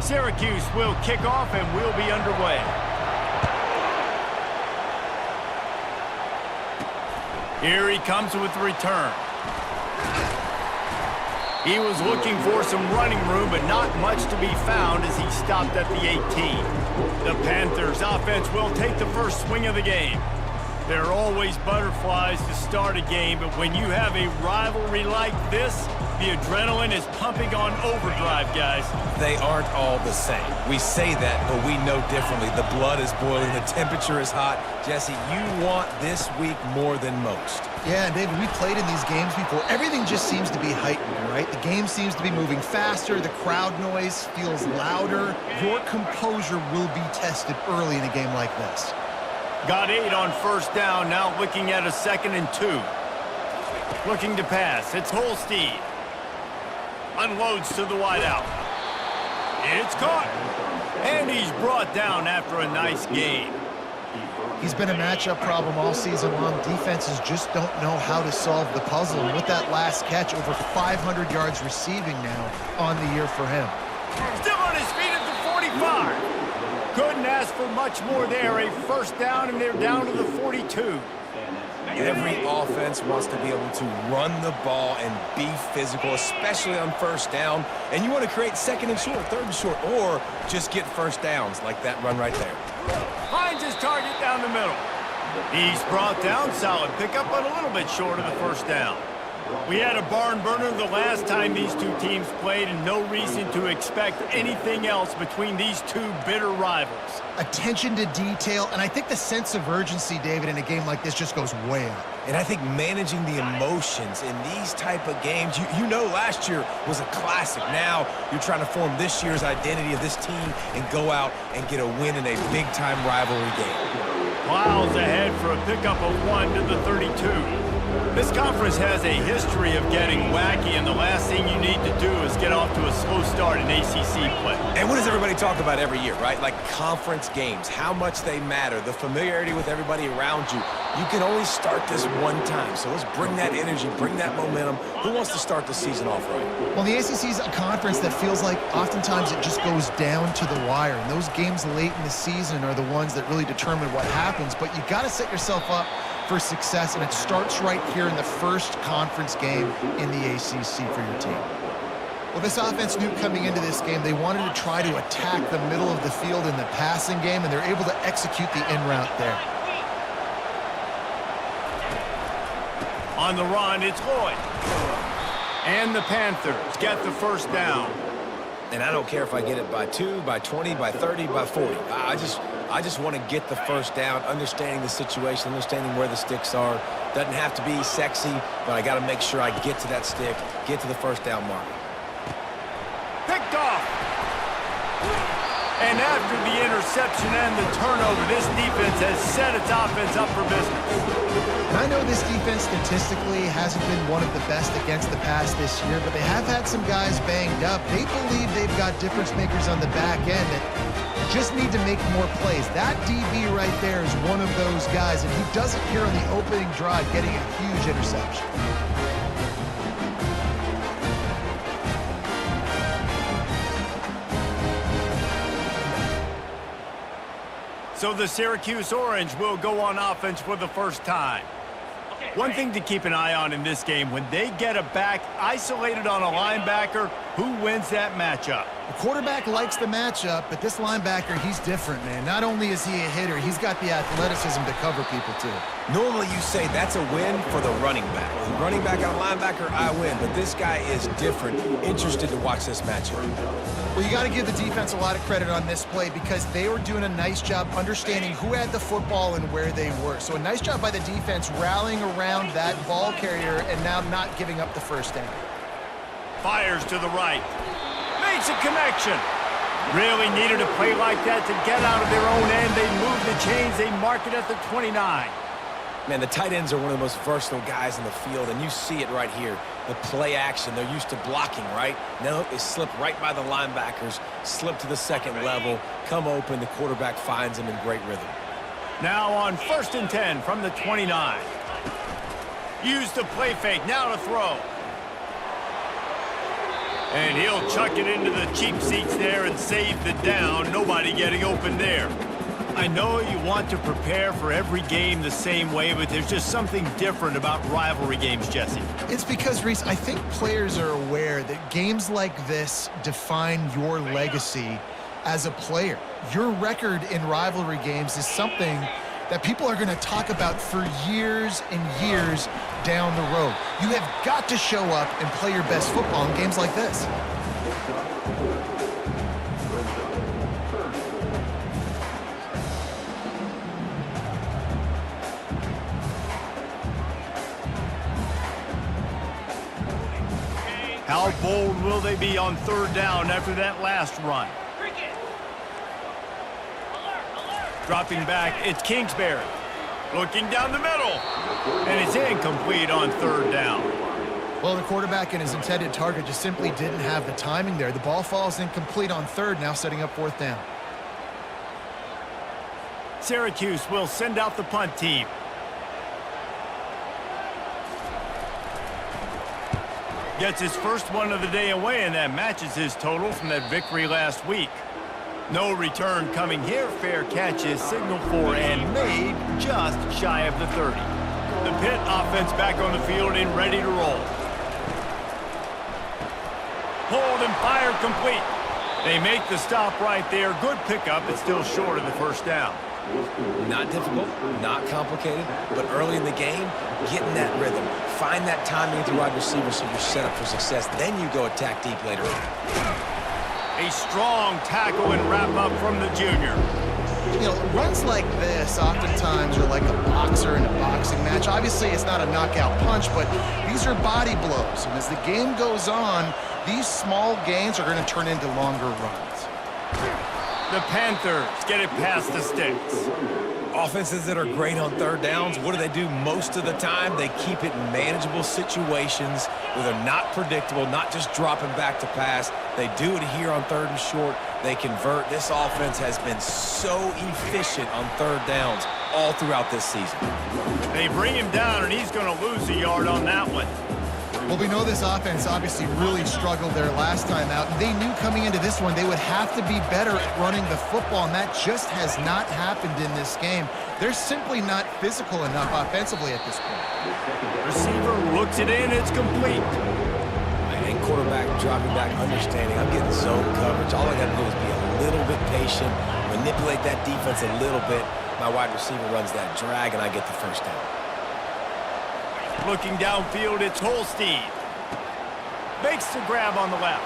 Syracuse will kick off and we'll be underway. Here he comes with the return. He was looking for some running room, but not much to be found as he stopped at the 18. The Panthers offense will take the first swing of the game. There are always butterflies to start a game, but when you have a rivalry like this, the adrenaline is pumping on overdrive, guys. They aren't all the same. We say that, but we know differently. The blood is boiling. The temperature is hot. Jesse, you want this week more than most. Yeah, and David, we've played in these games before. Everything just seems to be heightened, right? The game seems to be moving faster. The crowd noise feels louder. Your composure will be tested early in a game like this. Got 8 on first down. Now looking at a 2nd and 2. Looking to pass. It's Holstein. Unloads to the wideout. It's caught. And he's brought down after a nice gain. He's been a matchup problem all season long. Defenses just don't know how to solve the puzzle. And with that last catch, over 500 yards receiving now on the year for him. Still on his feet at the 45. Couldn't ask for much more there. A first down, and they're down to the 42. Every offense wants to be able to run the ball and be physical, especially on first down. And you want to create 2nd and short, 3rd and short, or just get first downs like that run right there. Finds his target down the middle. He's brought down solid. Pick up on a little bit short of the first down. We had a barn burner the last time these two teams played, and no reason to expect anything else between these two bitter rivals. Attention to detail, and I think the sense of urgency, David, in a game like this just goes way up. And I think managing the emotions in these type of games, you know last year was a classic. Now you're trying to form this year's identity of this team and go out and get a win in a big-time rivalry game. Miles ahead for a pickup of 1 to the 32. This conference has a history of getting wacky, and the last thing you need to do is get off to a slow start in ACC play. And what does everybody talk about every year, right? Like conference games, how much they matter, the familiarity with everybody around you. You can only start this one time, so let's bring that energy, bring that momentum. Who wants to start the season off right? Well, the ACC is a conference that feels like oftentimes it just goes down to the wire, and those games late in the season are the ones that really determine what happens, but you got to set yourself up for success, and it starts right here in the first conference game in the ACC for your team. Well, this offense knew coming into this game they wanted to try to attack the middle of the field in the passing game, and they're able to execute the in route there. On the run, it's Lloyd. And the Panthers get the first down. And I don't care if I get it by 2, by 20, by 30, by 40. I just want to get the first down, understanding the situation, understanding where the sticks are. Doesn't have to be sexy, but I got to make sure I get to that stick, get to the first down mark. Picked off. And after the interception and the turnover, this defense has set its offense up for business. And I know this defense statistically hasn't been one of the best against the pass this year, but they have had some guys banged up. They believe they've got difference makers on the back end that just need to make more plays. That DB right there is one of those guys, and he does it here on the opening drive, getting a huge interception. So the Syracuse Orange will go on offense for the first time. One thing to keep an eye on in this game, when they get a back isolated on a linebacker, who wins that matchup? The quarterback likes the matchup, but this linebacker, he's different, man. Not only is he a hitter, he's got the athleticism to cover people, too. Normally you say that's a win for the running back. The running back on linebacker, I win. But this guy is different. Interested to watch this matchup. Well, you got to give the defense a lot of credit on this play because they were doing a nice job understanding who had the football and where they were. So a nice job by the defense rallying around that ball carrier and now not giving up the first down. Fires to the right. Makes a connection. Really needed a play like that to get out of their own end. They move the chains. They mark it at the 29. Man, the tight ends are one of the most versatile guys in the field, and you see it right here. The play action, they're used to blocking, right? Now they slip right by the linebackers, slip to the second level, come open, the quarterback finds them in great rhythm. Now on 1st and 10 from the 29. Use the play fake, now to throw. And he'll chuck it into the cheap seats there and save the down. Nobody getting open there. I know you want to prepare for every game the same way, but there's just something different about rivalry games, Jesse. It's because, Reese, I think players are aware that games like this define your legacy as a player. Your record in rivalry games is something that people are going to talk about for years and years down the road. You have got to show up and play your best football in games like this. How bold will they be on third down after that last run? Dropping back, it's Kingsbury. Looking down the middle. And it's incomplete on third down. Well, the quarterback and his intended target just simply didn't have the timing there. The ball falls incomplete on third, now setting up fourth down. Syracuse will send out the punt team. Gets his first one of the day away, and that matches his total from that victory last week. No return coming here. Fair catch is signaled for and made just shy of the 30. The Pitt offense back on the field and ready to roll. Hold and fire complete. They make the stop right there. Good pickup. It's still short of the first down. Not difficult, not complicated, but early in the game, getting that rhythm. Find that timing with your wide receiver so you're set up for success. Then you go attack deep later on. A strong tackle and wrap up from the junior. You know, runs like this oftentimes are like a boxer in a boxing match. Obviously, it's not a knockout punch, but these are body blows. And as the game goes on, these small gains are going to turn into longer runs. The Panthers get it past the sticks. Offenses that are great on third downs, what do? Most of the time, they keep it in manageable situations where they're not predictable, not just dropping back to pass. They do it here on third and short. They convert. This offense has been so efficient on third downs all throughout this season. They bring him down, and he's going to lose a yard on that one. Well, we know this offense obviously really struggled there last time out. They knew coming into this one they would have to be better at running the football, and that just has not happened in this game. They're simply not physical enough offensively at this point. Receiver looks it in, it's complete. And quarterback dropping back, understanding I'm getting zone coverage. All I got to do is be a little bit patient, manipulate that defense a little bit. My wide receiver runs that drag, and I get the first down. Looking downfield, it's Holstein. Makes the grab on the left.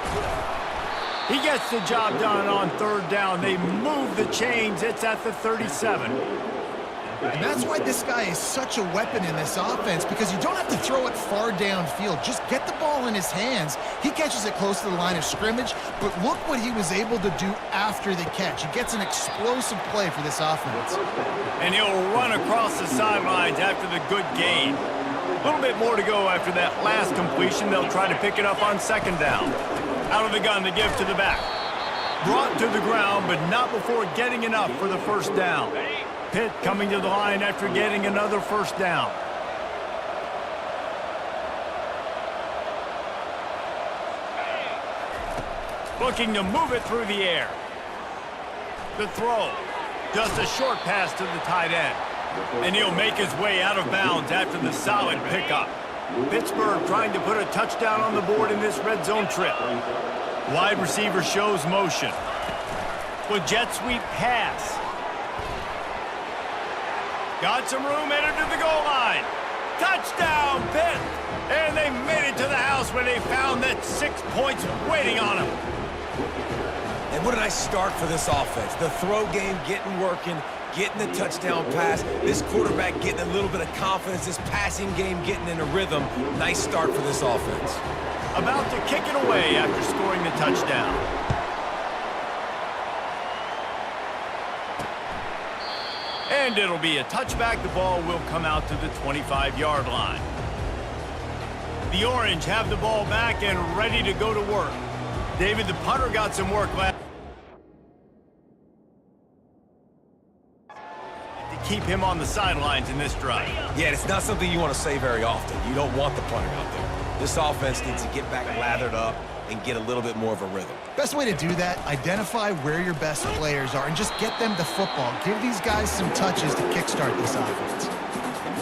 He gets the job done on third down. They move the chains. It's at the 37. And that's why this guy is such a weapon in this offense, because you don't have to throw it far downfield. Just get the ball in his hands. He catches it close to the line of scrimmage, but look what he was able to do after the catch. He gets an explosive play for this offense. And he'll run across the sidelines after the good gain. A little bit more to go after that last completion. They'll try to pick it up on second down. Out of the gun to give to the back. Brought to the ground, but not before getting enough for the first down. Pitt coming to the line after getting another first down. Looking to move it through the air. The throw. Just a short pass to the tight end. And he'll make his way out of bounds after the solid pickup. Pittsburgh trying to put a touchdown on the board in this red zone trip. Wide receiver shows motion. With jet sweep pass. Got some room, headed to the goal line. Touchdown, Pitt! And they made it to the house where they found that 6 points waiting on them. And what a nice start for this offense. The throw game getting working, getting the touchdown pass. This quarterback getting a little bit of confidence. This passing game getting in a rhythm. Nice start for this offense. About to kick it away after scoring the touchdown. And it'll be a touchback. The ball will come out to the 25-yard line. The Orange have the ball back and ready to go to work. David, the punter, got some work left to keep him on the sidelines in this drive. Yeah, it's not something you want to say very often. You don't want the punter out there. This offense needs to get back lathered up, and get a little bit more of a rhythm. Best way to do that, identify where your best players are and just get them the football. Give these guys some touches to kickstart this offense.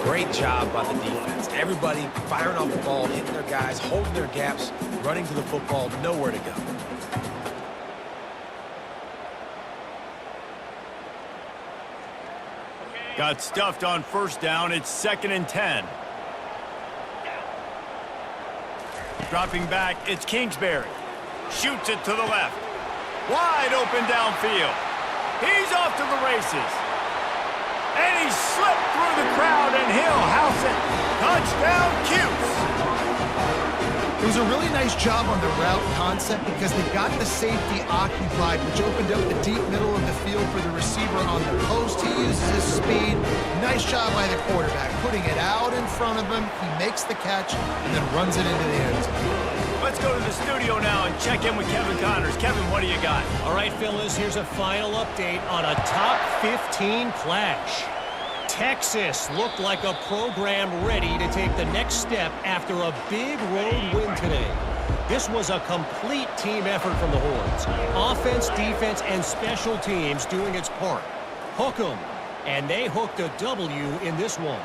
Great job by the defense. Everybody firing off the ball, hitting their guys, holding their gaps, running to the football, nowhere to go. Got stuffed on first down. It's 2nd and 10. Dropping back, it's Kingsbury. Shoots it to the left. Wide open downfield. He's off to the races. And he slipped through the crowd, and he'll house it. Touchdown, Cuse. It was a really nice job on the route concept because they got the safety occupied, which opened up the deep middle of the field for the receiver on the post. He uses his speed. Nice job by the quarterback, putting it out in front of him. He makes the catch and then runs it into the end zone. Let's go to the studio now and check in with Kevin Connors. Kevin, what do you got? All right, fellas, here's a final update on a top 15 clash. Texas looked like a program ready to take the next step after a big road win today. This was a complete team effort from the Horns. Offense, defense, and special teams doing its part. Hook 'em. And they hooked a W in this one.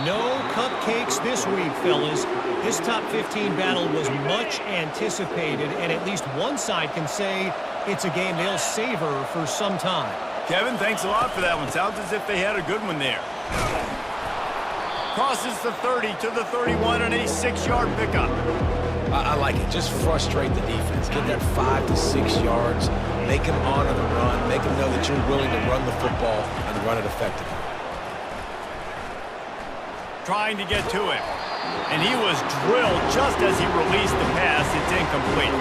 No cupcakes this week, fellas. This top 15 battle was much anticipated, and at least one side can say it's a game they'll savor for some time. Kevin, thanks a lot for that one. Sounds as if they had a good one there. Crosses the 30 to the 31 and a 6-yard pickup. I like it. Just frustrate the defense. Get that 5 to 6 yards. Make them honor the run. Make them know that you're willing to run the football and run it effectively. Trying to get to him. And he was drilled just as he released the pass. It's incomplete.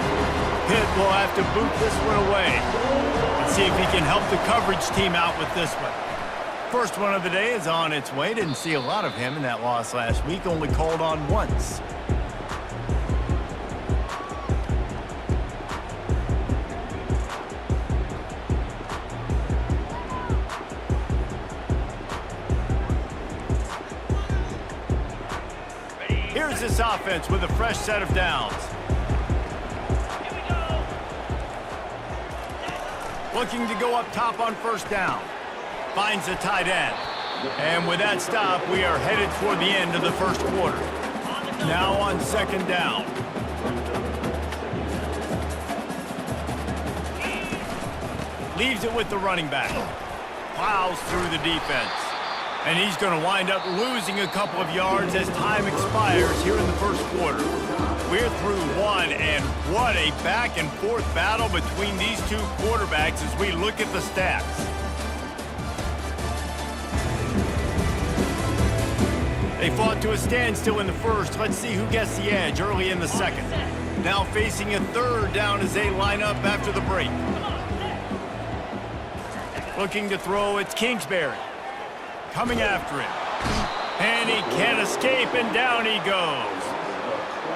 Pitt will have to boot this one away. Let's see if he can help the coverage team out with this one. First one of the day is on its way. Didn't see a lot of him in that loss last week. Only called on once. Here's this offense with a fresh set of downs. Looking to go up top on first down. Finds the tight end. And with that stop, we are headed toward the end of the first quarter. Now on second down. Leaves it with the running back. Plows through the defense. And he's going to wind up losing a couple of yards as time expires here in the first quarter. We're through one, and what a back-and-forth battle between these two quarterbacks as we look at the stats. They fought to a standstill in the first. Let's see who gets the edge early in the second. Now facing a third down as they line up after the break. Looking to throw, it's Kingsbury. Coming after him. And he can't escape, and down he goes.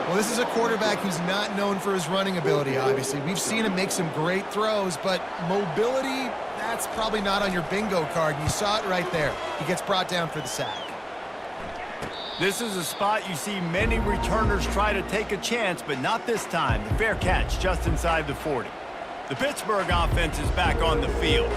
Well, this is a quarterback who's not known for his running ability, obviously. We've seen him make some great throws, but mobility, that's probably not on your bingo card. And you saw it right there. He gets brought down for the sack. This is a spot you see many returners try to take a chance, but not this time. The fair catch just inside the 40. The Pittsburgh offense is back on the field.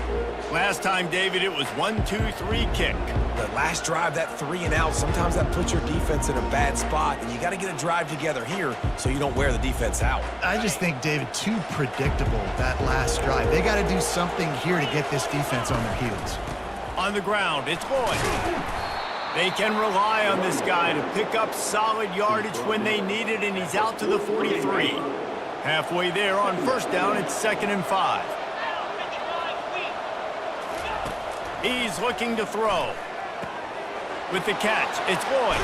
Last time, David, it was 1-2-3 kick. The last drive, that 3 and out, sometimes that puts your defense in a bad spot, and you got to get a drive together here so you don't wear the defense out. I just think, David, too predictable, that last drive. They got to do something here to get this defense on their heels. On the ground, it's Lloyd. They can rely on this guy to pick up solid yardage when they need it, and he's out to the 43. Halfway there on first down, it's 2nd and 5. He's looking to throw. With the catch, it's Lloyd.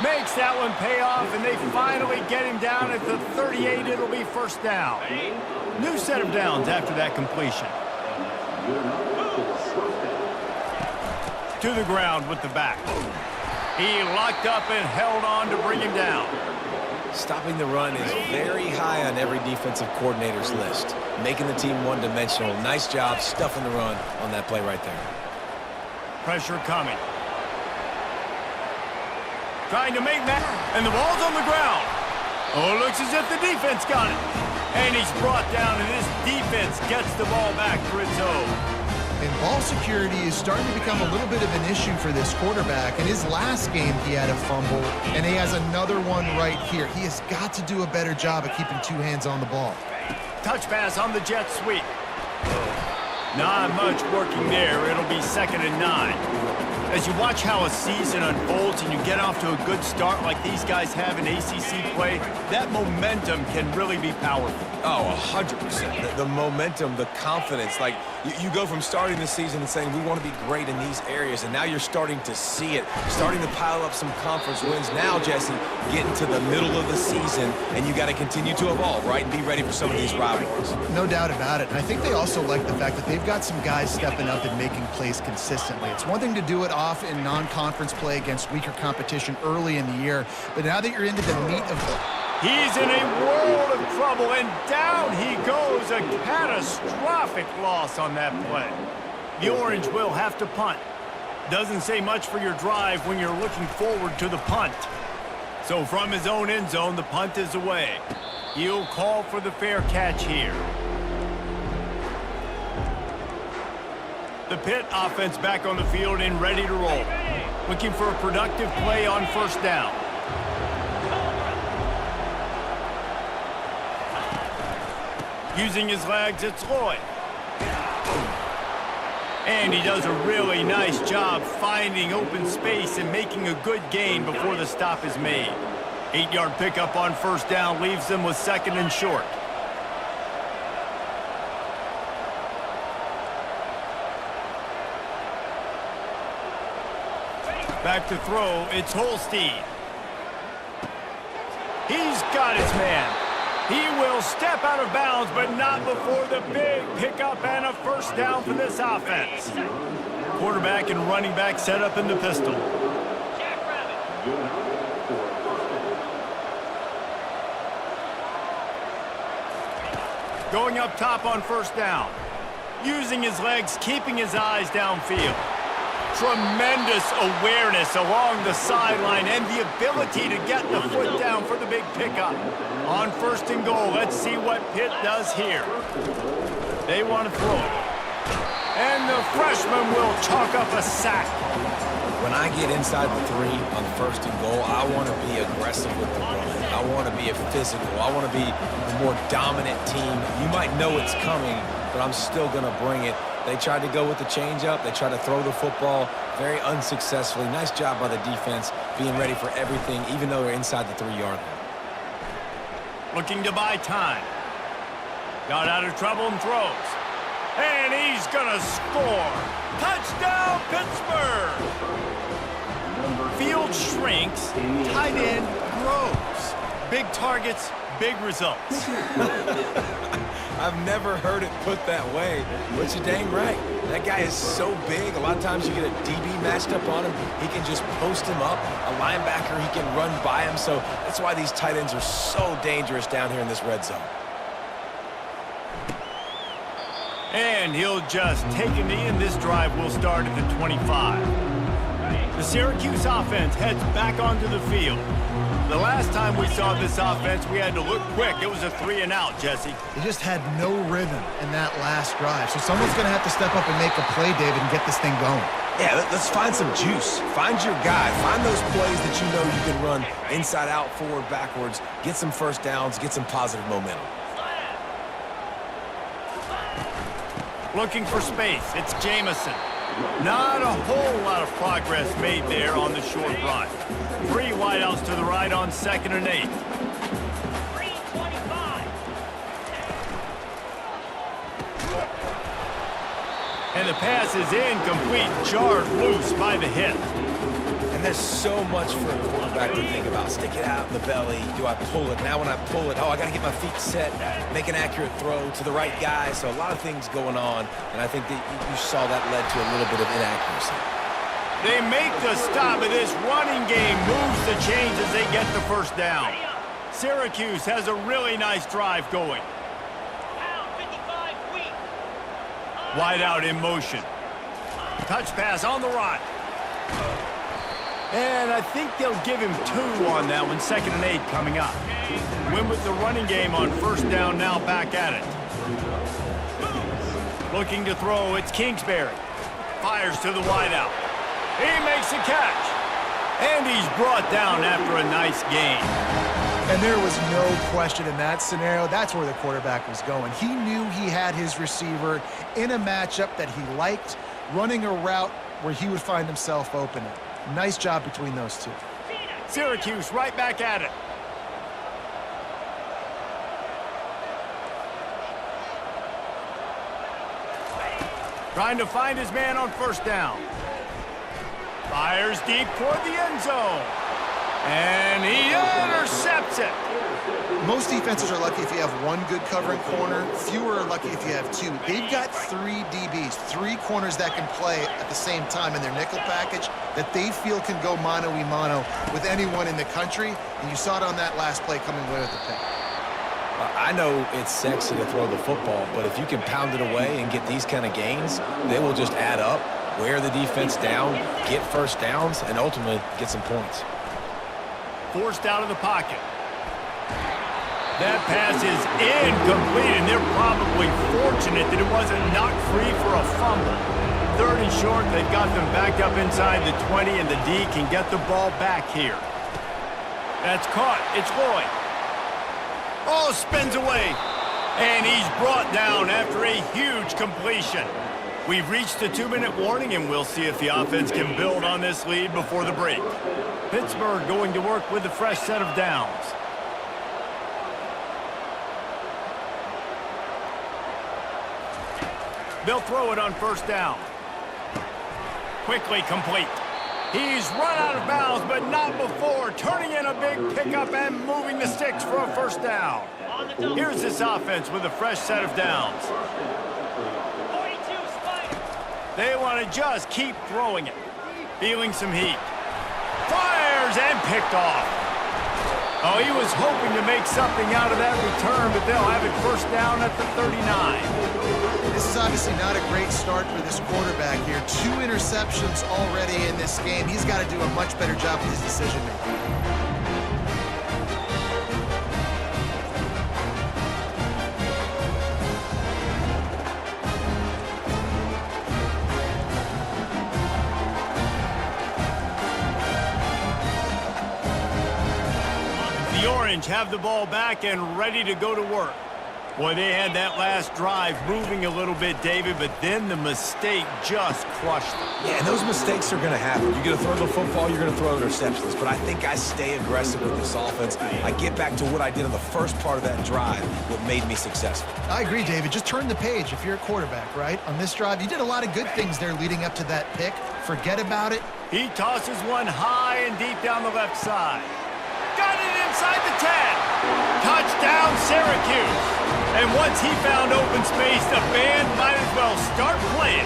Makes that one pay off, and they finally get him down at the 38. It'll be first down. New set of downs after that completion. To the ground with the back. He locked up and held on to bring him down. Stopping the run is very high on every defensive coordinator's list. Making the team one-dimensional. Nice job stuffing the run on that play right there. Pressure coming. Trying to make that, and the ball's on the ground. Oh, it looks as if the defense got it. And he's brought down, and this defense gets the ball back for its own. And ball security is starting to become a little bit of an issue for this quarterback. In his last game, he had a fumble, and he has another one right here. He has got to do a better job of keeping two hands on the ball. Touch pass on the jet sweep. Not much working there. It'll be 2nd and 9. As you watch how a season unfolds and you get off to a good start like these guys have in ACC play, that momentum can really be powerful. Oh, 100%. The momentum, the confidence. Like, you go from starting the season and saying, we want to be great in these areas, and now you're starting to see it, starting to pile up some conference wins. Now, Jesse, getting to the middle of the season, and you got to continue to evolve, right, and be ready for some of these rivalries. No doubt about it. And I think they also like the fact that they've got some guys stepping up and making plays consistently. It's one thing to do it off in non-conference play against weaker competition early in the year, but now that you're into the meat of the... He's in a world of trouble, and down he goes. A catastrophic loss on that play. The Orange will have to punt. Doesn't say much for your drive when you're looking forward to the punt. So from his own end zone, the punt is away. He'll call for the fair catch here. The Pitt offense back on the field and ready to roll. Looking for a productive play on 1st down. Using his legs, it's Lloyd. And he does a really nice job finding open space and making a good gain before the stop is made. 8-yard pickup on 1st down leaves them with 2nd and short. Back to throw, it's Holstein. He's got his man. He will step out of bounds, but not before the big pickup and a 1st down for this offense. Quarterback and running back set up in the pistol. Going up top on 1st down. Using his legs, keeping his eyes downfield. Tremendous awareness along the sideline and the ability to get the foot down for the big pickup. On 1st and goal, let's see what Pitt does here. They want to throw it. And the freshman will chalk up a sack. When I get inside the 3 on 1st and goal, I want to be aggressive with the run. I want to be a physical. I want to be the more dominant team. You might know it's coming, but I'm still going to bring it. They tried to go with the changeup. They tried to throw the football very unsuccessfully. Nice job by the defense being ready for everything, even though they're inside the 3-yard line. Looking to buy time. Got out of trouble and throws. And he's going to score. Touchdown, Pittsburgh! Field shrinks, tight end grows. Big targets, big results. I've never heard it put that way, but you're dang right. That guy is so big. A lot of times you get a DB matched up on him. He can just post him up. A linebacker, he can run by him. So that's why these tight ends are so dangerous down here in this red zone. And he'll just take a knee, and this drive will start at the 25. The Syracuse offense heads back onto the field. The last time we saw this offense, we had to look quick. It was a 3-and-out, Jesse. They just had no rhythm in that last drive. So someone's going to have to step up and make a play, David, and get this thing going. Yeah, let's find some juice. Find your guy. Find those plays that you know you can run inside out, forward, backwards. Get some 1st downs. Get some positive momentum. Looking for space. It's Jamison. Not a whole lot of progress made there on the short run. 3 wideouts to the right on 2nd and 8. 325. And the pass is incomplete, jarred loose by the hit. And there's so much for a quarterback to think about. Stick it out in the belly. Do I pull it? Now when I pull it, oh, I got to get my feet set, make an accurate throw to the right guy. So a lot of things going on, and I think that you saw that led to a little bit of inaccuracy. They make the stop, and this running game moves the chains as they get the 1st down. Syracuse has a really nice drive going. Wide out in motion. Touch pass on the run. And I think they'll give him 2 on that one. 2nd and 8 coming up. win with the running game on first down, now back at it. Looking to throw, it's Kingsbury. Fires to the wideout. He makes a catch. And he's brought down after a nice gain. And there was no question in that scenario. That's where the quarterback was going. He knew he had his receiver in a matchup that he liked, running a route where he would find himself open. Nice job between those two. Syracuse right back at it. Trying to find his man on first down. Fires deep toward the end zone. And he intercepts it. Most defenses are lucky if you have one good covering corner. Fewer are lucky if you have two. They've got 3 DBs, 3 corners that can play at the same time in their nickel package that they feel can go mano-a-mano with anyone in the country. And you saw it on that last play coming away with the pick. I know it's sexy to throw the football, but if you can pound it away and get these kind of gains, they will just add up, wear the defense down, get first downs, and ultimately get some points. Forced out of the pocket. That pass is incomplete, and they're probably fortunate that it wasn't knocked free for a fumble. 3rd and short, they've got them back up inside the 20, and the D can get the ball back here. That's caught. It's Lloyd. Oh, spins away. And he's brought down after a huge completion. We've reached the 2-minute warning, and we'll see if the offense can build on this lead before the break. Pittsburgh going to work with a fresh set of downs. They'll throw it on first down. Quickly complete. He's run out of bounds, but not before turning in a big pickup and moving the sticks for a first down. Here's this offense with a fresh set of downs. They want to just keep throwing it. Feeling some heat. Fires and picked off. Oh, he was hoping to make something out of that return, but they'll have it first down at the 39. This is obviously not a great start for this quarterback here. 2 interceptions already in this game. He's got to do a much better job with his decision-making. The Orange have the ball back and ready to go to work. Boy, they had that last drive moving a little bit, David, but then the mistake just crushed them. Yeah, and those mistakes are going to happen. You're going to throw the football, you're going to throw interceptions, but I think I stay aggressive with this offense. I get back to what I did in the first part of that drive, what made me successful. I agree, David. Just turn the page if you're a quarterback, right? On this drive, you did a lot of good things there leading up to that pick. Forget about it. He tosses one high and deep down the left side. Got it inside the 10. Touchdown, Syracuse. And once he found open space, the band might as well start playing.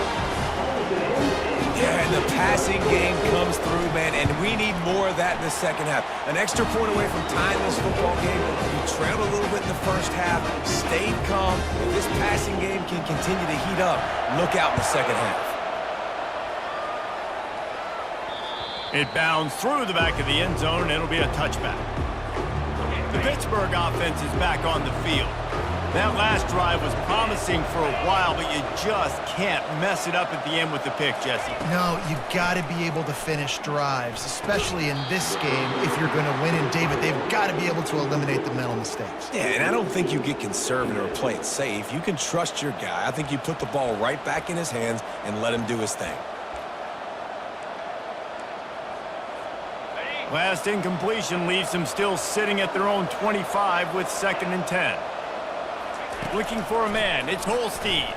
Yeah, and the passing game comes through, man, and we need more of that in the second half. An extra point away from tying this football game. We trailed a little bit in the first half, stayed calm. If this passing game can continue to heat up, look out in the second half. It bounds through the back of the end zone, and it'll be a touchback. The Pittsburgh offense is back on the field. That last drive was promising for a while, but you just can't mess it up at the end with the pick, Jesse. No, you got to be able to finish drives, especially in this game if you're going to win. And, David, they've got to be able to eliminate the mental mistakes. Yeah, and I don't think you get conservative or play it safe. You can trust your guy. I think you put the ball right back in his hands and let him do his thing. Last incompletion leaves them still sitting at their own 25 with 2nd and 10. Looking for a man, it's Holstein.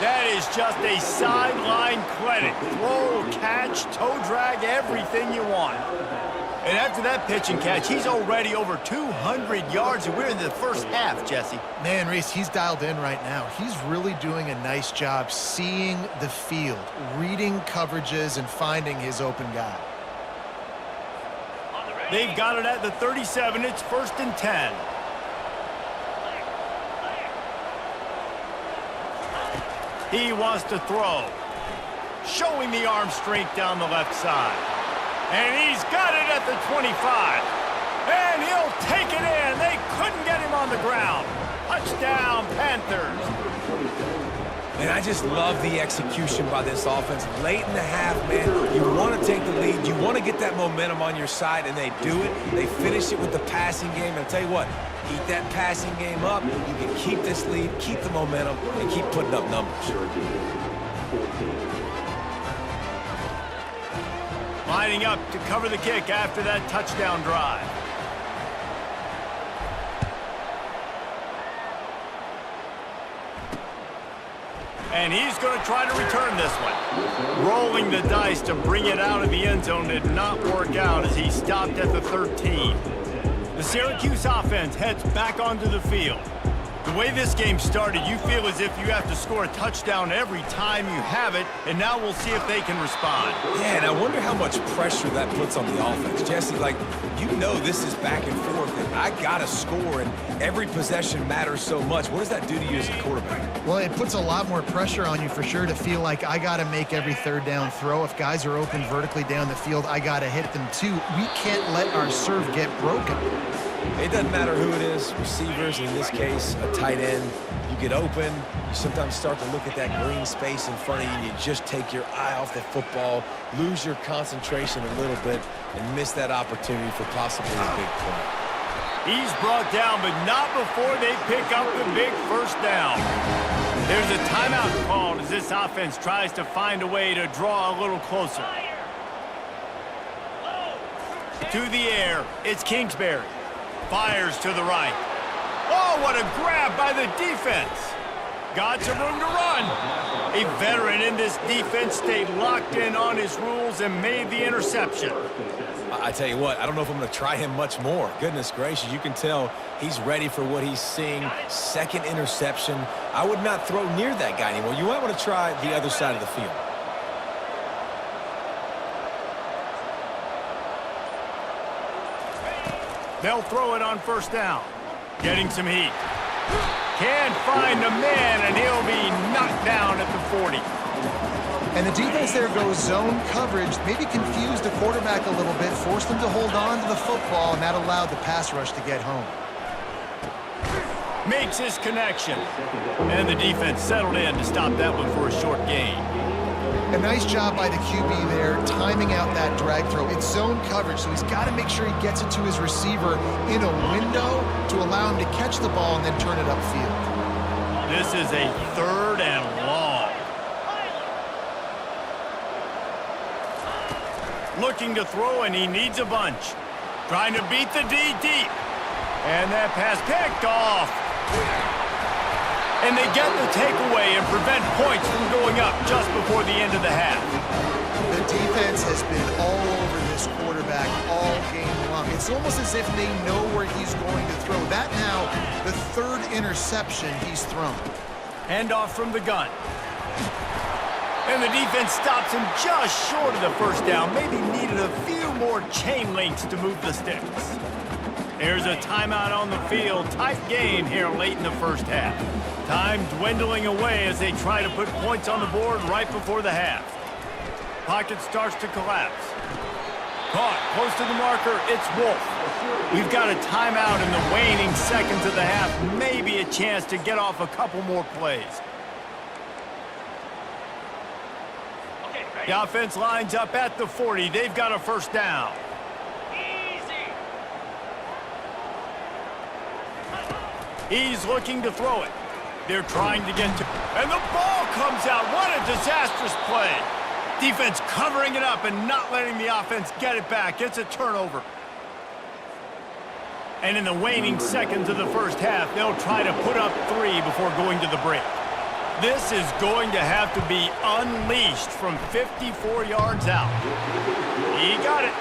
That is just a sideline credit. Throw, catch, toe drag, everything you want. And after that pitch and catch, he's already over 200 yards, and we're in the first half, Jesse. Man, Reese, he's dialed in right now. He's really doing a nice job seeing the field, reading coverages, and finding his open guy. They've got it at the 37. It's 1st and 10. He wants to throw. Showing the arm strength down the left side. And he's got it at the 25. And he'll take it in. They couldn't get him on the ground. Touchdown, Panthers. And I just love the execution by this offense. Late in the half, man, you want to take the lead. You want to get that momentum on your side, and they do it. They finish it with the passing game. And I'll tell you what, keep that passing game up. You can keep this lead, keep the momentum, and keep putting up numbers. Lining up to cover the kick after that touchdown drive. And he's going to try to return this one. Rolling the dice to bring it out of the end zone did not work out as he stopped at the 13. The Syracuse offense heads back onto the field. The way this game started, you feel as if you have to score a touchdown every time you have it, and now we'll see if they can respond. Yeah, and I wonder how much pressure that puts on the offense. Jesse, like, you know this is back and forth, and I got to score, and every possession matters so much. What does that do to you as a quarterback? Well, it puts a lot more pressure on you for sure to feel like I got to make every third down throw. If guys are open vertically down the field, I got to hit them too. We can't let our serve get broken. It doesn't matter who it is, receivers, in this case, a tight end. You get open, you sometimes start to look at that green space in front of you, and you just take your eye off the football, lose your concentration a little bit, and miss that opportunity for possibly a big play. He's brought down, but not before they pick up the big first down. There's a timeout called as this offense tries to find a way to draw a little closer. To the air, it's Kingsbury. Fires to the right. Oh, what a grab by the defense. Got some room to run. A veteran in this defense stayed locked in on his rules and made the interception. I tell you what, I don't know if I'm going to try him much more. Goodness gracious, you can tell he's ready for what he's seeing. Second interception. I would not throw near that guy anymore. You might want to try the other side of the field. They'll throw it on first down. Getting some heat. Can't find a man, and he'll be knocked down at the 40. And the defense there goes zone coverage, maybe confused the quarterback a little bit, forced him to hold on to the football, and that allowed the pass rush to get home. Makes his connection. And the defense settled in to stop that one for a short gain. A nice job by the QB there, timing out that drag throw. It's zone coverage, so he's got to make sure he gets it to his receiver in a window to allow him to catch the ball and then turn it upfield. This is a third and long. Looking to throw, and he needs a bunch. Trying to beat the D deep. And that pass picked off. And they get the takeaway and prevent points from going up just before the end of the half. The defense has been all over this quarterback all game long. It's almost as if they know where he's going to throw. That now, the third interception he's thrown. Handoff from the gun. And the defense stops him just short of the first down. Maybe needed a few more chain links to move the sticks. There's a timeout on the field. Tight game here late in the first half. Time dwindling away as they try to put points on the board right before the half. Pocket starts to collapse. Caught close to the marker. It's Wolf. We've got a timeout in the waning seconds of the half. Maybe a chance to get off a couple more plays. The offense lines up at the 40. They've got a first down. He's looking to throw it. They're trying to get to... And the ball comes out. What a disastrous play. Defense covering it up and not letting the offense get it back. It's a turnover. And in the waning seconds of the first half, they'll try to put up 3 before going to the break. This is going to have to be unleashed from 54 yards out. He got it.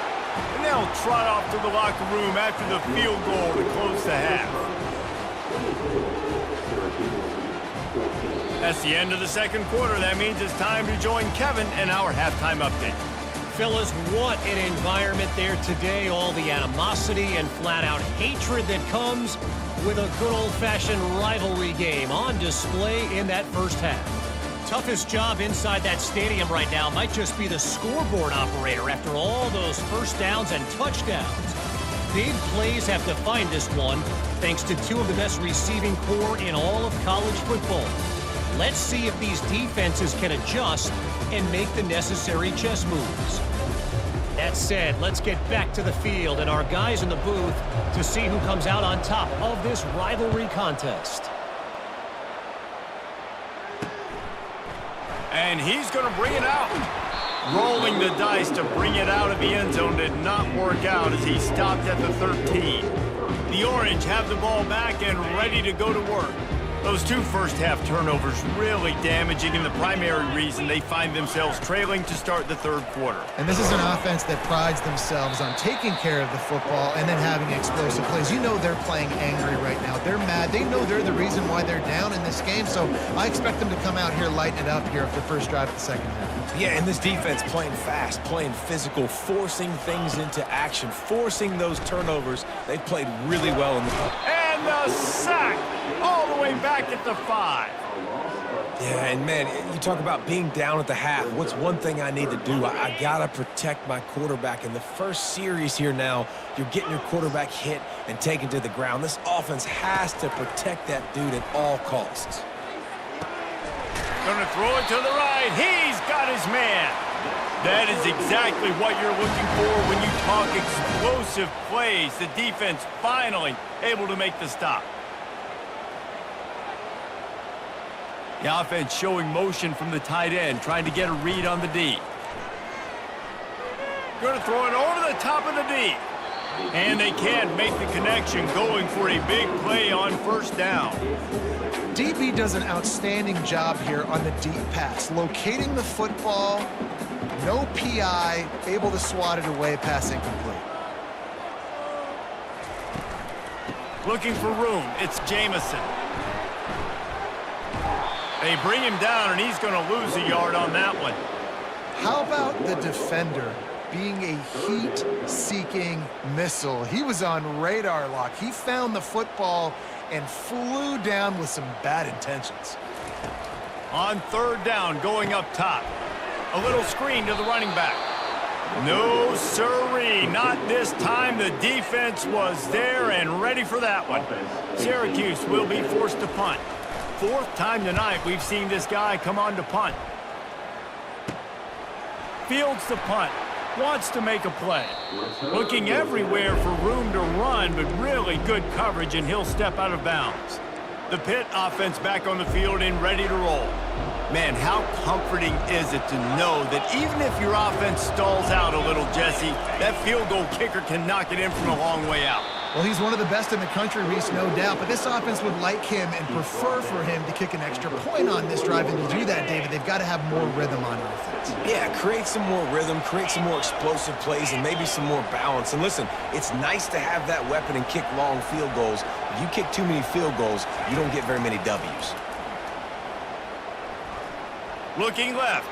And they'll trot off to the locker room after the field goal to close the half. That's the end of the second quarter. That means it's time to join Kevin in our halftime update. Fellas, what an environment there today. All the animosity and flat-out hatred that comes with a good old-fashioned rivalry game on display in that first half. Toughest job inside that stadium right now might just be the scoreboard operator after all those first downs and touchdowns. big plays have defined this one, thanks to two of the best receiving core in all of college football. Let's see if these defenses can adjust and make the necessary chess moves. That said, let's get back to the field and our guys in the booth to see who comes out on top of this rivalry contest. And he's going to bring it out. Rolling the dice to bring it out of the end zone did not work out as he stopped at the 13. The Orange have the ball back and ready to go to work. Those two first-half turnovers really damaging, and the primary reason they find themselves trailing to start the third quarter. And this is an offense that prides themselves on taking care of the football and then having explosive plays. You know they're playing angry right now. They're mad. They know they're the reason why they're down in this game, so I expect them to come out here, lighten it up here for the first drive of the second half. Yeah, and this defense playing fast, playing physical, forcing things into action, forcing those turnovers. They've played really well in the... And the sack all the way back at the 5. Yeah, and man, you talk about being down at the half. What's one thing I need to do? I gotta protect my quarterback. In the first series here now, you're getting your quarterback hit and taken to the ground. This offense has to protect that dude at all costs. Gonna throw it to the right. He's got his man. That is exactly what you're looking for when you talk explosive plays. The defense finally able to make the stop. The offense showing motion from the tight end, trying to get a read on the D. Going to throw it over the top of the D. And they can't make the connection, going for a big play on first down. DB does an outstanding job here on the deep pass, locating the football, no PI, able to swat it away, pass incomplete. Looking for room, it's Jamison. They bring him down, and he's going to lose a yard on that one. How about the defender being a heat-seeking missile? He was on radar lock. He found the football and flew down with some bad intentions. On third down, going up top. A little screen to the running back. No, sirree, not this time. The defense was there and ready for that one. Syracuse will be forced to punt. Fourth time tonight we've seen this guy come on to punt. Fields the punt. Wants to make a play. Looking everywhere for room to run, but really good coverage, and he'll step out of bounds. The Pitt offense back on the field and ready to roll. Man, how comforting is it to know that even if your offense stalls out a little, Jesse, that field goal kicker can knock it in from a long way out. Well, he's one of the best in the country, Reese, no doubt, but this offense would like him and prefer for him to kick an extra point on this drive, and to do that, David, they've got to have more rhythm on offense. Yeah, create some more rhythm, create some more explosive plays, and maybe some more balance. And listen, it's nice to have that weapon and kick long field goals. If you kick too many field goals, you don't get very many W's. Looking left.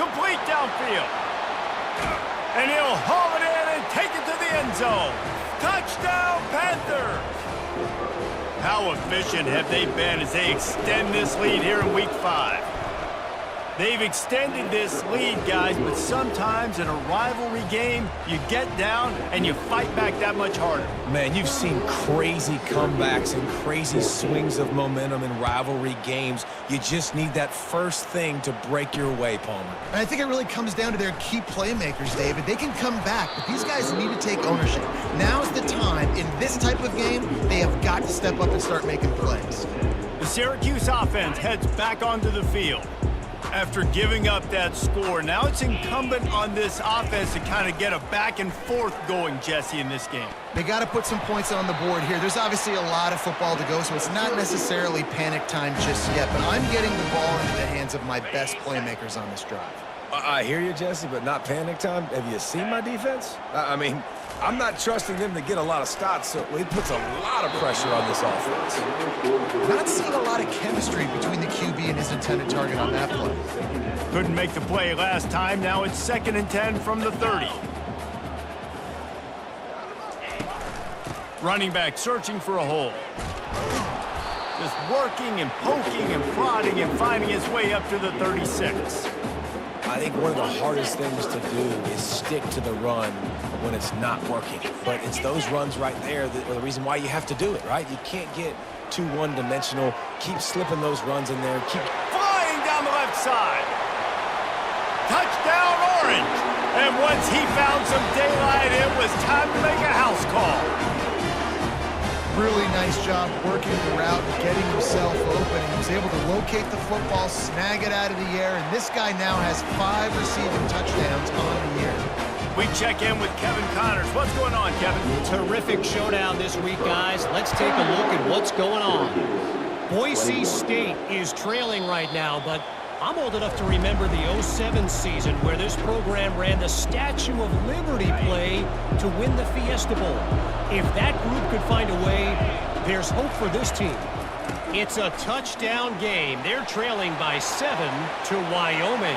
Complete downfield. And he'll haul it in and take it to the end zone. Touchdown, Panthers! How efficient have they been as they extend this lead here in Week 5? They've extended this lead, guys, but sometimes in a rivalry game, you get down and you fight back that much harder. Man, you've seen crazy comebacks and crazy swings of momentum in rivalry games. You just need that first thing to break your way, Palmer. And I think it really comes down to their key playmakers, David. They can come back, but these guys need to take ownership. Now's the time. In this type of game, they have got to step up and start making plays. The Syracuse offense heads back onto the field. After giving up that score, now it's incumbent on this offense to kind of get a back and forth going, Jesse, in this game. They got to put some points on the board here. There's obviously a lot of football to go, so it's not necessarily panic time just yet, but I'm getting the ball into the hands of my best playmakers on this drive. I hear you, Jesse, but not panic time. Have you seen my defense? I mean, I'm not trusting them to get a lot of stops, so it puts a lot of pressure on this offense. Not seeing a lot of chemistry between the QB and his intended target on that play. Couldn't make the play last time. Now it's 2nd and 10 from the 30. Running back searching for a hole. Just working and poking and prodding and finding his way up to the 36. I think one of the hardest things to do is stick to the run when it's not working. But it's those runs right there that are the reason why you have to do it, right? You can't get too one-dimensional. Keep slipping those runs in there. Keep flying down the left side. Touchdown, Orange. And once he found some daylight, it was time to make a house call. Really nice job working the route and getting himself open. He was able to locate the football, snag it out of the air, and this guy now has 5 receiving touchdowns on the year. We check in with Kevin Connors. What's going on, Kevin? Terrific showdown this week, guys. Let's take a look at what's going on. Boise State is trailing right now, but I'm old enough to remember the 07 season where this program ran the Statue of Liberty play to win the Fiesta Bowl. If that group could find a way, there's hope for this team. It's a touchdown game. They're trailing by 7 to Wyoming.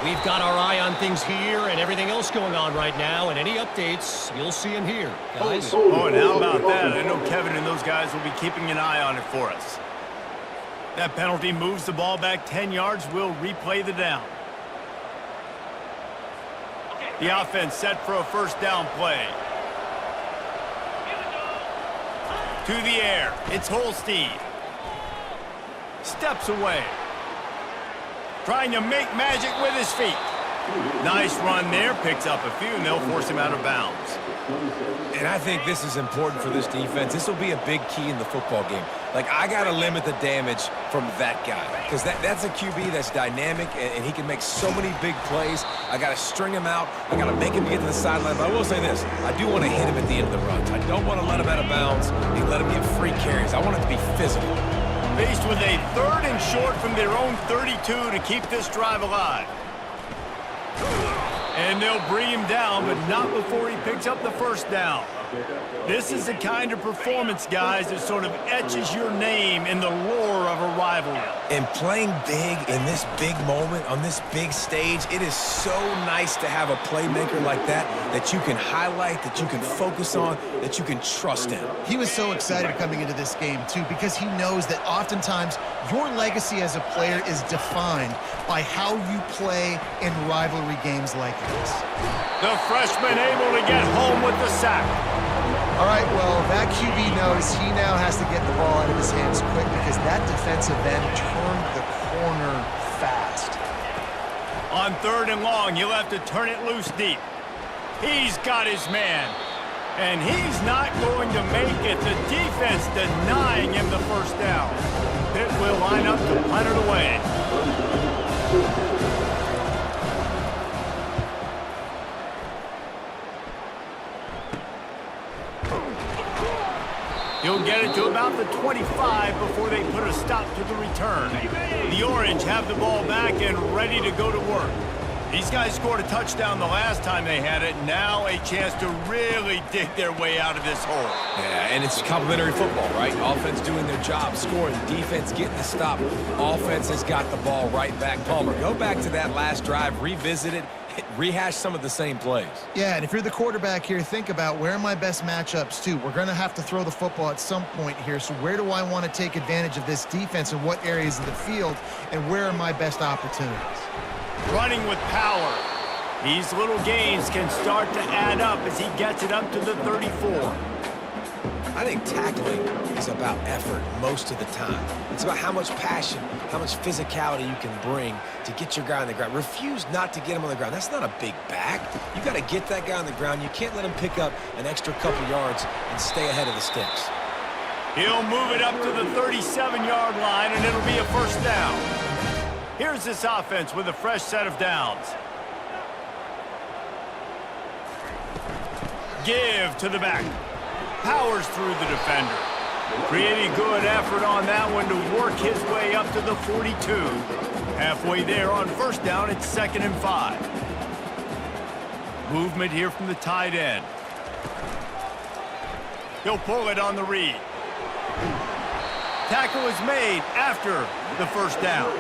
We've got our eye on things here and everything else going on right now, and any updates, you'll see them here, guys. Oh, and how about that? I know Kevin and those guys will be keeping an eye on it for us. That penalty moves the ball back 10 yards. We'll replay the down. The offense set for a first down play. To the air. It's Holstein. Steps away. Trying to make magic with his feet. Nice run there. Picks up a few, and they'll force him out of bounds. And I think this is important for this defense. This will be a big key in the football game. Like, I got to limit the damage from that guy because that's a QB that's dynamic, and he can make so many big plays. I got to string him out. I got to make him get to the sideline. But I will say this. I do want to hit him at the end of the runs. I don't want to let him out of bounds and let him get free carries. I want it to be physical. Faced with a 3rd and short from their own 32 to keep this drive alive. And they'll bring him down, but not before he picks up the first down. This is the kind of performance, guys, that sort of etches your name in the roar of a rivalry. And playing big in this big moment, on this big stage, it is so nice to have a playmaker like that you can highlight, that you can focus on, that you can trust in. He was so excited coming into this game, too, because he knows that oftentimes your legacy as a player is defined by how you play in rivalry games like this. The freshman able to get home with the sack. All right, well, that QB knows he now has to get the ball out of his hands quick because that defensive end turned the corner fast. On 3rd and long, he'll have to turn it loose deep. He's got his man. And he's not going to make it. The defense denying him the first down. Pitt will line up to punt it away. He'll get it to about the 25 before they put a stop to the return. The Orange have the ball back and ready to go to work. These guys scored a touchdown the last time they had it. Now a chance to really dig their way out of this hole. Yeah, and it's complimentary football, right? Offense doing their job, scoring, defense getting the stop. Offense has got the ball right back. Palmer, go back to that last drive, revisit it, rehash some of the same plays. Yeah, and if you're the quarterback here, think about where are my best matchups, too. We're going to have to throw the football at some point here, so where do I want to take advantage of this defense and what areas of the field, and where are my best opportunities? Running with power. These little gains can start to add up as he gets it up to the 34. I think tackling is about effort most of the time. It's about how much passion, how much physicality you can bring to get your guy on the ground. Refuse not to get him on the ground. That's not a big back. You got to get that guy on the ground. You can't let him pick up an extra couple yards and stay ahead of the sticks. He'll move it up to the 37-yard line, and it'll be a first down. Here's this offense with a fresh set of downs. Give to the back. Powers through the defender. Pretty good effort on that one to work his way up to the 42. Halfway there on first down, it's 2nd and 5. Movement here from the tight end. He'll pull it on the read. Tackle is made after the first down.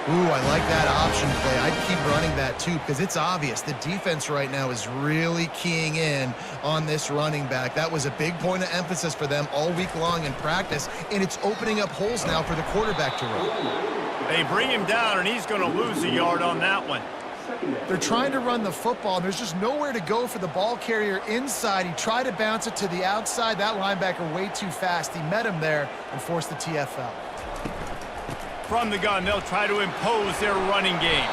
Ooh, I like that option play. I'd keep running that too because it's obvious the defense right now is really keying in on this running back. That was a big point of emphasis for them all week long in practice, and it's opening up holes now for the quarterback to run. They bring him down, and he's going to lose a yard on that one. They're trying to run the football, and there's just nowhere to go for the ball carrier inside. He tried to bounce it to the outside. That linebacker way too fast. He met him there and forced the TFL. From the gun, they'll try to impose their running game.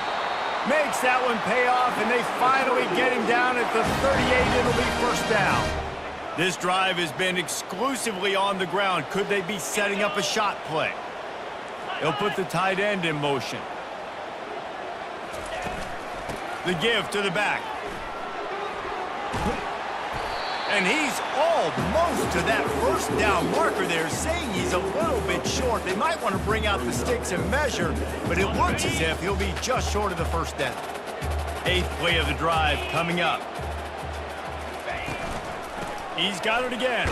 Makes that one pay off, and they finally get him down at the 38. It'll be first down. This drive has been exclusively on the ground. Could they be setting up a shot play? They'll put the tight end in motion. The give to the back. And he's almost to that first down marker there, saying he's a little bit short. They might want to bring out the sticks and measure, but it looks as if he'll be just short of the first down. 8th play of the drive coming up. He's got it again.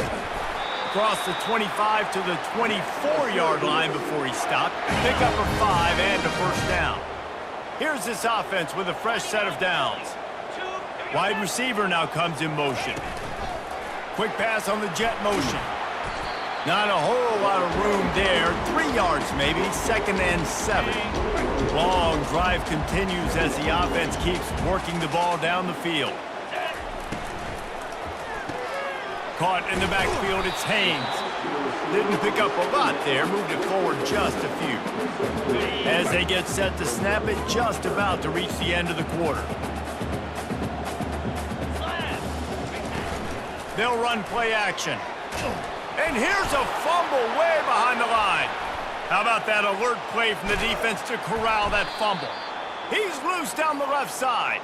Across the 25 to the 24-yard line before he stopped. Pick up a 5 and a first down. Here's this offense with a fresh set of downs. Wide receiver now comes in motion. Quick pass on the jet motion. Not a whole lot of room there. 3 yards maybe, 2nd and 7. Long drive continues as the offense keeps working the ball down the field. Caught in the backfield, it's Haynes. Didn't pick up a lot there, moved it forward just a few. As they get set to snap it, just about to reach the end of the quarter. They'll run play action. And here's a fumble way behind the line. How about that alert play from the defense to corral that fumble? He's loose down the left side.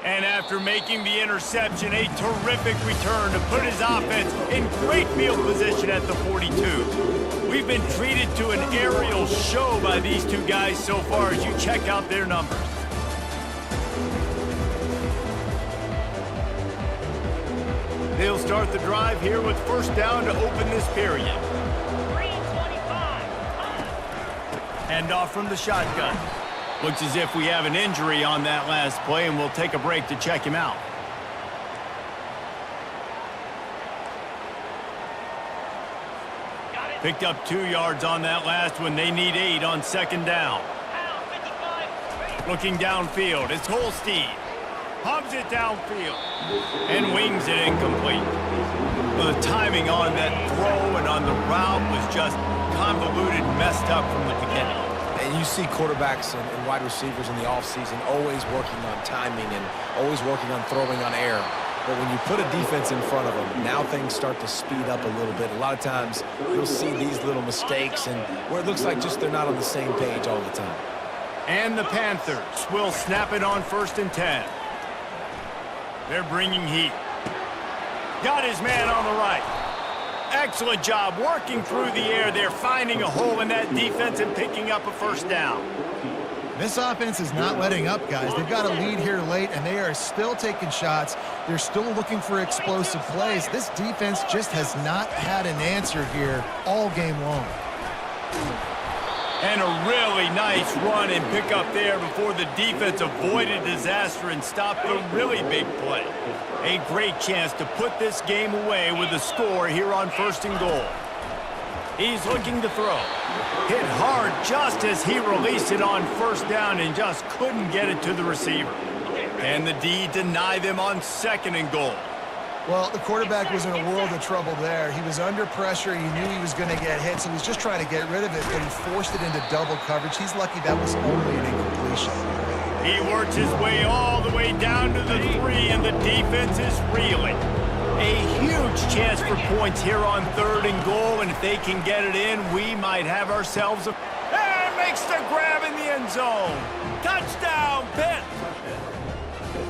And after making the interception, a terrific return to put his offense in great field position at the 42. We've been treated to an aerial show by these two guys so far as you check out their numbers. They'll start the drive here with first down to open this period. 3:25. Hand off from the shotgun. Looks as if we have an injury on that last play, and we'll take a break to check him out. Picked up 2 yards on that last one. They need 8 on 2nd down. Looking downfield, it's Holstein. Pumps it downfield and wings it incomplete. Well, the timing on that throw and on the route was just convoluted, messed up from the beginning. And you see quarterbacks and wide receivers in the offseason always working on timing and always working on throwing on air. But when you put a defense in front of them, now things start to speed up a little bit. A lot of times you'll see these little mistakes and where it looks like just they're not on the same page all the time. And the Panthers will snap it on 1st and 10. They're bringing heat. Got his man on the right. Excellent job working through the air. They're finding a hole in that defense and picking up a first down. This offense is not letting up, guys. They've got a lead here late, and they are still taking shots. They're still looking for explosive plays. This defense just has not had an answer here all game long. And a really nice run and pick up there before the defense avoided disaster and stopped the really big play. A great chance to put this game away with a score here on 1st and goal. He's looking to throw. Hit hard just as he released it on 1st down and just couldn't get it to the receiver. And the D deny them on 2nd and goal. Well, the quarterback was in a world of trouble there. He was under pressure. He knew he was going to get hit, so he was just trying to get rid of it, but he forced it into double coverage. He's lucky that was only an incompletion. He works his way all the way down to the 3, and the defense is reeling. A huge chance for points here on 3rd and goal, and if they can get it in, we might have ourselves a... And makes the grab in the end zone. Touchdown, Pitt!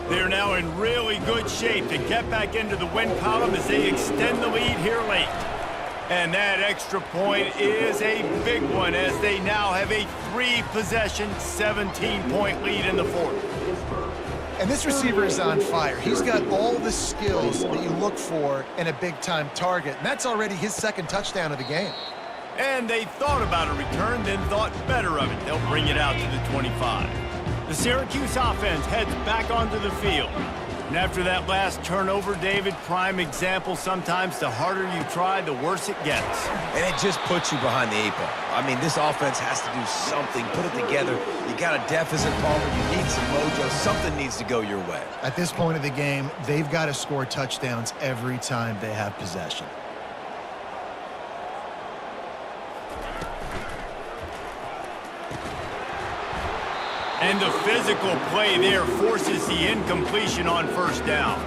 They're now in really good shape to get back into the win column as they extend the lead here late. And that extra point is a big one as they now have a 3-possession, 17-point lead in the 4th. And this receiver is on fire. He's got all the skills that you look for in a big-time target, and that's already his 2nd touchdown of the game. And they thought about a return, then thought better of it. They'll bring it out to the 25. The Syracuse offense heads back onto the field. And after that last turnover, David, prime example, sometimes the harder you try, the worse it gets. And it just puts you behind the 8 ball. I mean, this offense has to do something, put it together. You got a deficit, Palmer. You need some mojo. Something needs to go your way. At this point of the game, they've got to score touchdowns every time they have possession. And the physical play there forces the incompletion on first down.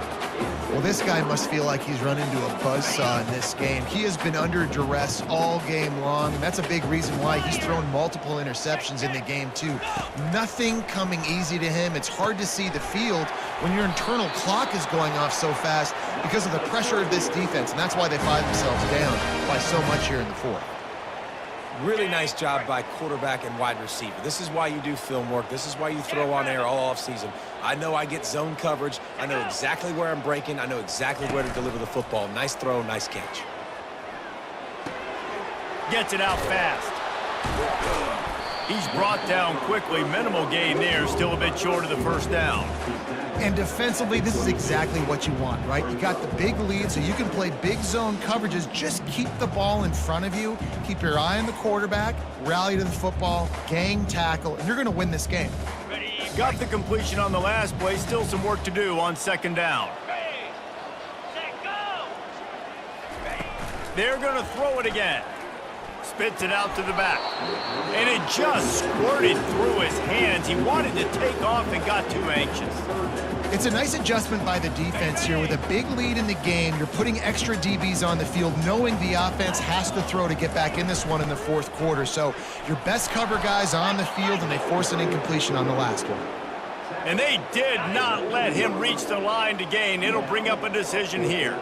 Well, this guy must feel like he's run into a buzzsaw in this game. He has been under duress all game long, and that's a big reason why he's thrown multiple interceptions in the game, too. Nothing coming easy to him. It's hard to see the field when your internal clock is going off so fast because of the pressure of this defense, and that's why they find themselves down by so much here in the fourth. Really nice job by quarterback and wide receiver. This is why you do film work. This is why you throw on air all offseason. I know I get zone coverage. I know exactly where I'm breaking. I know exactly where to deliver the football. Nice throw, nice catch. Gets it out fast. He's brought down quickly. Minimal gain there. Still a bit short of the first down. And defensively, this is exactly what you want, right? You got the big lead, so you can play big zone coverages. Just keep the ball in front of you. Keep your eye on the quarterback. Rally to the football. Gang tackle. And you're going to win this game. Got the completion on the last play. Still some work to do on second down. They're going to throw it again. Spits it out to the back. And it just squirted through his hands. He wanted to take off and got too anxious. It's a nice adjustment by the defense here. With a big lead in the game, you're putting extra DBs on the field, knowing the offense has to throw to get back in this one in the fourth quarter. So your best cover guys on the field, and they force an incompletion on the last one. And they did not let him reach the line to gain. It'll bring up a decision here.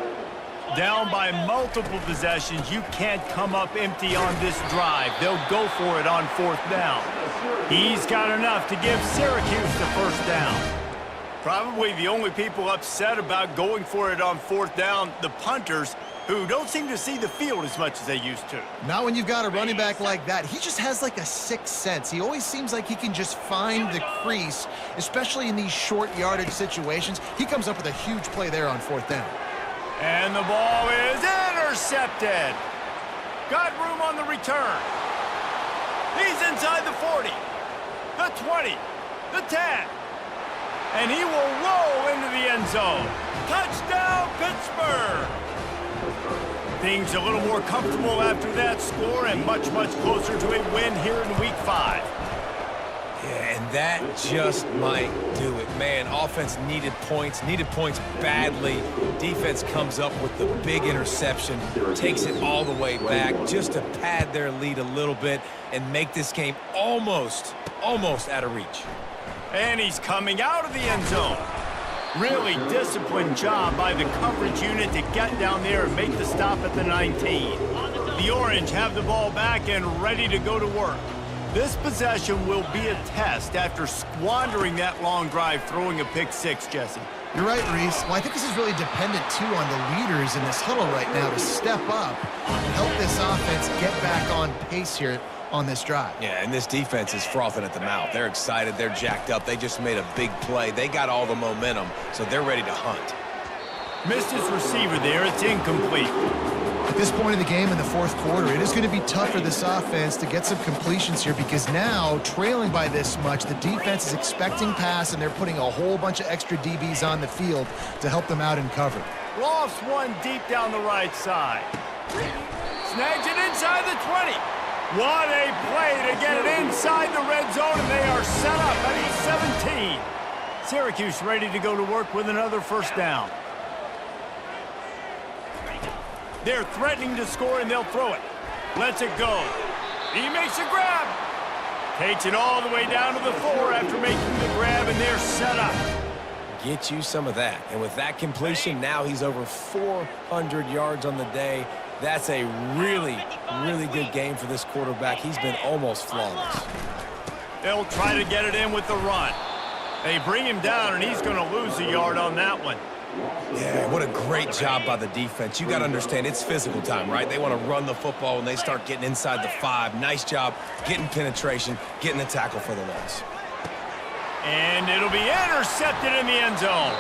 Down by multiple possessions, you can't come up empty on this drive. They'll go for it on fourth down. He's got enough to give Syracuse the first down. Probably the only people upset about going for it on fourth down, the punters, who don't seem to see the field as much as they used to. Not when you've got a running back like that. He just has like a sixth sense. He always seems like he can just find the crease, especially in these short yardage situations. He comes up with a huge play there on fourth down. And the ball is intercepted. Got room on the return. He's inside the 40, the 20, the 10. And he will roll into the end zone. Touchdown, Pittsburgh! Things a little more comfortable after that score and much, much closer to a win here in Week 5. Yeah, and that just might do it. Man, offense needed points badly. Defense comes up with the big interception, takes it all the way back just to pad their lead a little bit and make this game almost out of reach. And he's coming out of the end zone. Really disciplined job by the coverage unit to get down there and make the stop at the 19. The Orange have the ball back and ready to go to work. This possession will be a test after squandering that long drive, throwing a pick six, Jesse. You're right, Reese. Well, I think this is really dependent, too, on the leaders in this huddle right now to step up and help this offense get back on pace here on this drive. Yeah, and this defense is frothing at the mouth. They're excited. They're jacked up. They just made a big play. They got all the momentum, so they're ready to hunt. Missed his receiver there. It's incomplete. At this point of the game in the fourth quarter, it is going to be tough for this offense to get some completions here because now, trailing by this much, the defense is expecting pass, and they're putting a whole bunch of extra DBs on the field to help them out in cover. Lofts one deep down the right side. Snags it inside the 20. What a play to get it inside the red zone, and they are set up at 17. Syracuse ready to go to work with another first down. They're threatening to score, and they'll throw it. Lets it go. He makes a grab. Takes it all the way down to the 4 after making the grab, and they're set up. Get you some of that. And with that completion, now he's over 400 yards on the day. That's a really, really good game for this quarterback. He's been almost flawless. They'll try to get it in with the run. They bring him down, and he's going to lose a yard on that one. Yeah, what a great job by the defense. You got to understand, it's physical time, right? They want to run the football when they start getting inside the 5. Nice job getting penetration, getting the tackle for the loss. And it'll be intercepted in the end zone.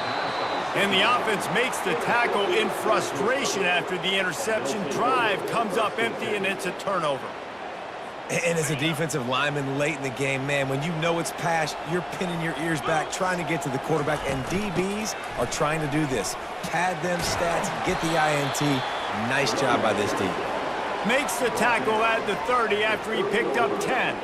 And the offense makes the tackle in frustration after the interception. Drive comes up empty, and it's a turnover. And as a defensive lineman late in the game, man, when you know it's pass, you're pinning your ears back, trying to get to the quarterback, and DBs are trying to do this. Pad them stats, get the INT. Nice job by this D. Makes the tackle at the 30 after he picked up 10.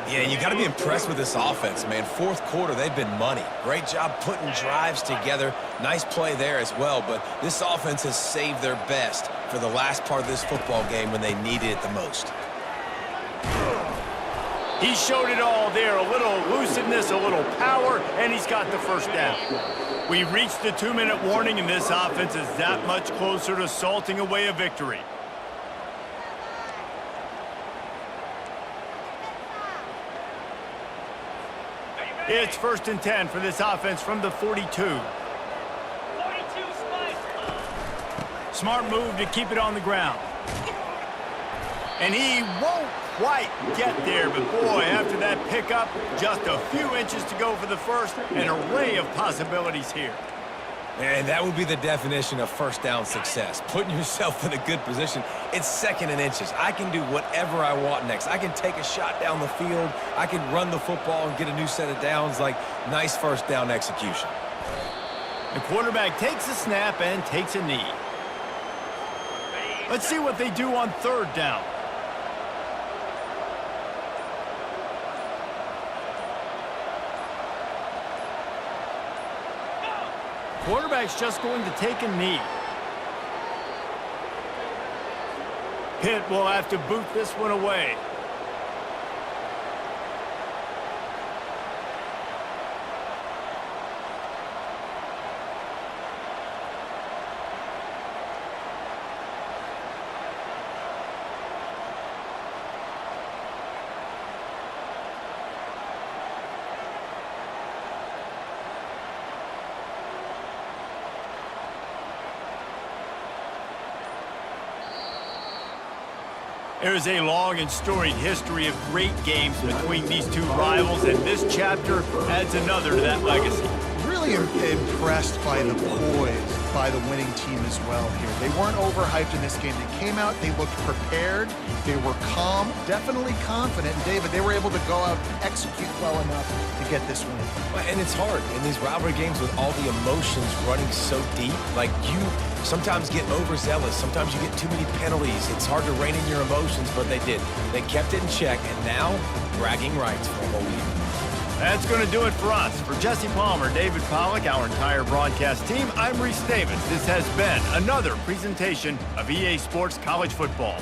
Yeah, you got to be impressed with this offense, man. Fourth quarter, they've been money. Great job putting drives together. Nice play there as well, but this offense has saved their best for the last part of this football game when they needed it the most. He showed it all there, a little elusiveness, a little power, and he's got the first down. We reached the 2-minute warning, and this offense is that much closer to salting away a victory. It's 1st and 10 for this offense from the 42. 42 Spike. Smart move to keep it on the ground. And he won't quite get there, but boy, after that pickup, just a few inches to go for the first, an array of possibilities here. And that would be the definition of first down success. Putting yourself in a good position. It's 2nd and inches. I can do whatever I want next. I can take a shot down the field. I can run the football and get a new set of downs. Like, nice first down execution. The quarterback takes a snap and takes a knee. Let's see what they do on 3rd down. Quarterback's just going to take a knee. Pitt will have to boot this one away. There is a long and storied history of great games between these two rivals, and this chapter adds another to that legacy. Really impressed by the poise by the winning team as well here. They weren't overhyped in this game. They came out, they looked prepared, they were calm, definitely confident. And David, they were able to go out and execute well enough to get this win. And it's hard in these rivalry games with all the emotions running so deep. Like, you sometimes get overzealous. Sometimes you get too many penalties. It's hard to rein in your emotions, but they did. They kept it in check, and now bragging rights for a whole year. That's going to do it for us. For Jesse Palmer, David Pollack, our entire broadcast team, I'm Reese Davis. This has been another presentation of EA Sports College Football.